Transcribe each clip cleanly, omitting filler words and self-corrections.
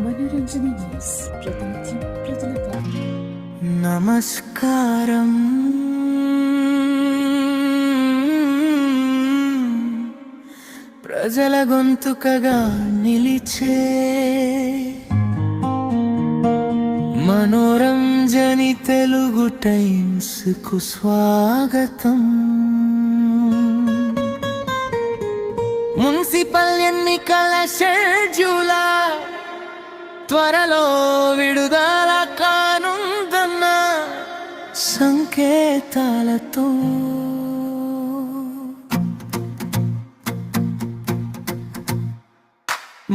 మనోరంజన news ప్రతినిత్యం ప్రజల పాలన. నమస్కారం. ప్రజల గొంతుకగా నిలిచే మనోరంజని తెలుగు టైమ్స్ కు స్వాగతం. మున్సిపల్ ఎన్నికల షెడ్యూల్ త్వరలో విడుదల కానుందన్న సంకేతాలతో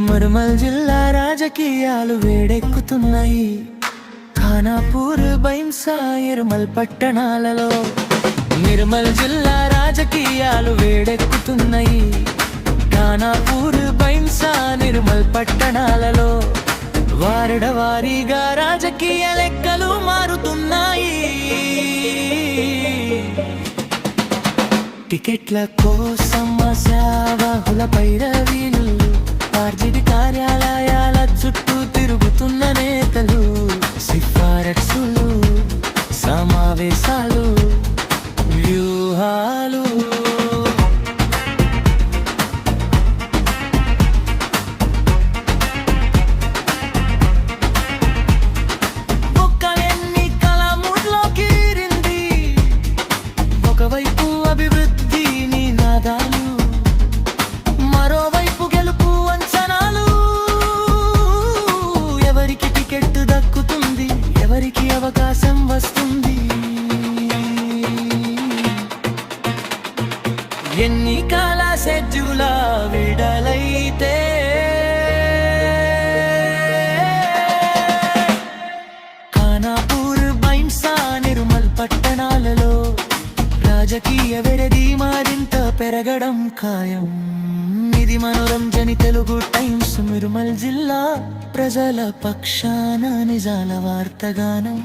నిర్మల్ జిల్లా రాజకీయాలు వేడెక్కుతున్నాయి. ఖానాపూర్, బైంసా, నిర్మల్ పట్టణాలలో నిర్మల్ జిల్లా రాజకీయాలు వేడెక్కుతున్నాయి. ఖానాపూర్, బైంసా, నిర్మల్ పట్టణాలలో వారడ వారీగా రాజకీయ లెక్కలు మారుతున్నాయి. టికెట్ల కోసం ఆశావాహుల పైరవీలు, ఆర్జీడీ కార్యాలయాల చుట్టూ తిరుగుతున్న నేతలు, సిఫారసులు, సమావేశాలు, వ్యూహాలు. ఒకవైపు అభివృద్ధి నినాదాలు, మరోవైపు గెలుపు అంచనాలు. ఎవరికి టికెట్ దక్కుతుంది, ఎవరికి అవకాశం వస్తుంది? ఎన్నికల షెడ్యూల్ విడుదలైతే ఖానాపూర్, బైంసా, నిర్మల్ పట్టణాలలో రాజకీయ వెరది మరింత పెరగడం ఖాయం. ఇది మనోరంజని తెలుగు టైమ్స్, నిర్మల్ జిల్లా ప్రజల పక్షాన నిజాల వార్తగానం.